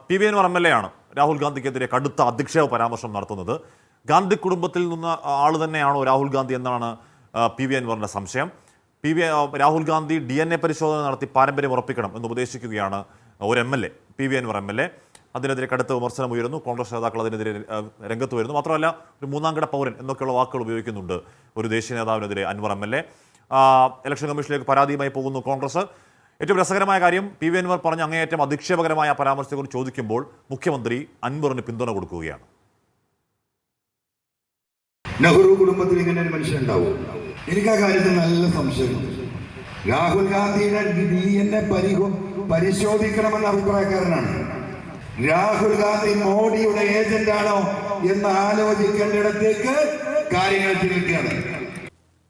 P V Anvar MLA ആണ് രാഹുൽ ഗാന്ധിക്കെതിരെ കടുത്ത അധിക്ഷേപ പരാമർശം നടത്തുന്നത്. ഗാന്ധി കുടുംബത്തിൽ നിന്ന് ആൾ തന്നെയാണോ രാഹുൽ ഗാന്ധി എന്നാണ് പി വി അൻവറിൻ്റെ സംശയം. രാഹുൽ ഗാന്ധി DNA പരിശോധന നടത്തി പാരമ്പര്യം ഉറപ്പിക്കണം എന്ന് ഉപദേശിക്കുകയാണ് ഒരു MLA, P V Anvar MLA. അതിനെതിരെ കടുത്ത വിമർശനം ഉയരുന്നു. കോൺഗ്രസ് നേതാക്കൾ അതിനെതിരെ രംഗത്ത് വരുന്നു. മാത്രമല്ല ഒരു മൂന്നാംകിട പൗരൻ എന്നൊക്കെയുള്ള വാക്കുകൾ ഉപയോഗിക്കുന്നുണ്ട് ഒരു ദേശീയ നേതാവിനെതിരെ അൻവർ MLA. ഇലക്ഷൻ കമ്മീഷനിലേക്ക് പരാതിയുമായി പോകുന്നു കോൺഗ്രസ്. ഏറ്റവും രസകരമായ കാര്യം, പി വി അൻവർ പറഞ്ഞ അങ്ങേയറ്റം അധിക്ഷേപകരമായ പരാമർശത്തെക്കുറിച്ച് ചോദിക്കുമ്പോൾ മുഖ്യമന്ത്രി അൻവറിന് പിന്തുണ കൊടുക്കുകയാണ്. നെഹ്റു കുടുംബത്തിൽ ഇങ്ങനെ ഒരു മനുഷ്യൻ ഉണ്ടാവും? എനിക്ക് ആ കാര്യത്തിൽ നല്ല സംശയമുണ്ട്. രാഹുൽ ഗാന്ധിയുടെ DNA പരിശോധിക്കണമെന്ന അഭിപ്രായക്കാരനാണ്. രാഹുൽ ഗാന്ധി മോഡിയുടെ ഏജന്റാണോ എന്ന് ആലോചിക്കേണ്ടിടത്തേക്ക് കാര്യങ്ങൾ തിരിക്കുകയാണ്.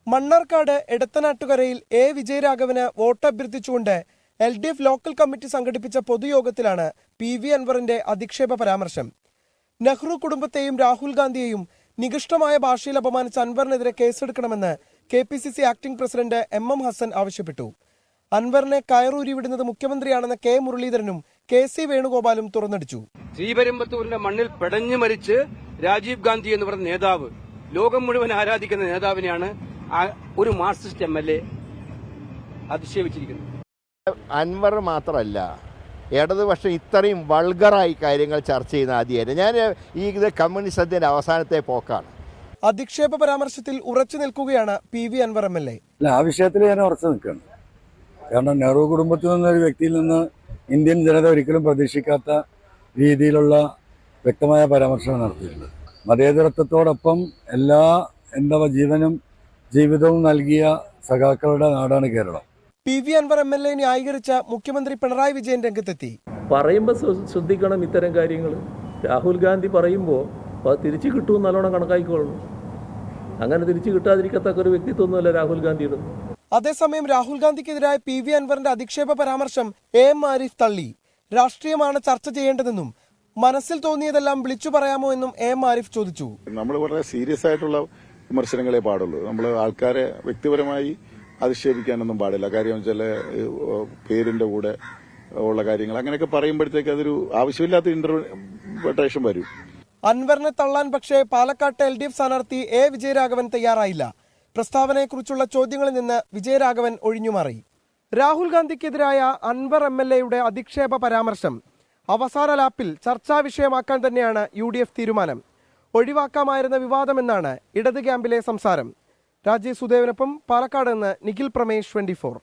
മണ്ണാർക്കാട് എടത്തനാട്ടുകരയിൽ വിജയരാഘവന് വോട്ട് അഭ്യർത്ഥിച്ചുകൊണ്ട് LDF ലോക്കൽ കമ്മിറ്റി സംഘടിപ്പിച്ച പൊതുയോഗത്തിലാണ് പി വി അൻവറിന്റെ അധിക്ഷേപ പരാമർശം. നെഹ്റു കുടുംബത്തെയും രാഹുൽ ഗാന്ധിയെയും നികൃഷ്ടമായ ഭാഷയിൽ അപമാനിച്ച അൻവറിനെതിരെ കേസെടുക്കണമെന്ന് KPCC acting president MM Hassan ആവശ്യപ്പെട്ടു. അൻവറിനെ കയറൂരി വിടുന്നത് മുഖ്യമന്ത്രിയാണെന്ന K മുരളീധരനും KC വേണുഗോപാലും തുറന്നടിച്ചു. ശ്രീപെരുമ്പത്തൂരിന്റെ മണ്ണിൽ പെടഞ്ഞു മരിച്ച് രാജീവ് ഗാന്ധി എന്ന് പറയുന്ന നേതാവ്, ലോകം മുഴുവൻ ആരാധിക്കുന്ന നേതാവിനെയാണ് ഒരു മാർക്സിസ്റ്റ് MLA അധിക്ഷേപിച്ചിരിക്കുന്നത്. അൻവർ മാത്രമല്ല, ഇടതുപക്ഷം ഇത്രയും വൾഗറായി കാര്യങ്ങൾ ചർച്ച ചെയ്യുന്ന ആദ്യമായിട്ട് ഞാൻ ഇത് കമ്മ്യൂണിസത്തിന്റെ അവസാനത്തെ പോക്കാണ്. അധിക്ഷേപ പരാമർശത്തിൽ ഉറച്ചു നിൽക്കുകയാണ് പി വി അൻവർ MLA. ആ വിഷയത്തിൽ ഞാൻ ഉറച്ചു നിൽക്കുകയാണ്. കാരണം നെഹ്റു കുടുംബത്തിൽ നിന്നൊരു വ്യക്തിയിൽ നിന്ന് ഇന്ത്യൻ ജനത ഒരിക്കലും പ്രതീക്ഷിക്കാത്ത രീതിയിലുള്ള വ്യക്തമായ പരാമർശങ്ങൾ നടത്തിയിട്ടുണ്ട്. മതേതരത്വത്തോടൊപ്പം എല്ലാ ജീവിതവും നൽകിയ സഖാക്കളുടെ നാടാണ് Keralam. P V Anvar MLA ന്യായീകരിച്ച മുഖ്യമന്ത്രി പിണറായി വിജയൻ രംഗത്തെത്തി. പറയുമ്പോൾ ശ്രദ്ധിക്കണം ഇത്തരം കാര്യങ്ങൾ. രാഹുൽ ഗാന്ധി പറയുമ്പോൾ അത് തിരിച്ചു കിട്ടുമെന്ന് നല്ലോണം കണക്കാക്കിക്കൊള്ളണം. അങ്ങനെ തിരിച്ചു കിട്ടാതിരിക്കത്തക്ക ഒരു വ്യക്തിത്വമൊന്നുമല്ല രാഹുൽ ഗാന്ധിയുടെ. അതേസമയം രാഹുൽ ഗാന്ധിക്കെതിരായ പി വി അൻവറിന്റെ അധിക്ഷേപ പരാമർശം AM ആരിഫ് തള്ളി. രാഷ്ട്രീയമാണ് ചർച്ച ചെയ്യേണ്ടതെന്നും മനസ്സിൽ തോന്നിയതെല്ലാം വിളിച്ചു പറയാമോ എന്നും AM ആരിഫ് ചോദിച്ചു. നമ്മൾ വളരെ സീരിയസ് ആയിട്ടുള്ള വിമർശനങ്ങളെ പാടുള്ളൂ. നമ്മൾ ആൾക്കാരെ വ്യക്തിപരമായി അധിക്ഷേപിക്കാനൊന്നും പാടില്ല. കാര്യം വെച്ചാൽ പേരിന്റെ കൂടെ ഉള്ള കാര്യങ്ങൾ അങ്ങനെയൊക്കെ പറയുമ്പോഴത്തേക്ക് അതൊരു ആവശ്യമില്ലാത്ത ഇന്റർപ്രിട്ടേഷൻ വരും. അൻവറിനെ തള്ളാൻ പക്ഷേ പാലക്കാട്ട് LDF സ്ഥാനാർത്ഥി വിജയരാഘവൻ തയ്യാറായില്ല. പ്രസ്താവനയെക്കുറിച്ചുള്ള ചോദ്യങ്ങളിൽ നിന്ന് വിജയരാഘവൻ ഒഴിഞ്ഞുമാറി. രാഹുൽ ഗാന്ധിക്കെതിരായ അൻവർ MLAയുടെ അധിക്ഷേപ പരാമർശം അവസാന ലാപ്പിൽ ചർച്ചാ വിഷയമാക്കാൻ തന്നെയാണ് UDF തീരുമാനം. ഒഴിവാക്കാമായിരുന്ന വിവാദമെന്നാണ് ഇടത് ക്യാമ്പിലെ സംസാരം. രാജീവ് സുദേവനൊപ്പം പാലക്കാട് നിന്ന് നിഖിൽ പ്രമേഷ്, 24.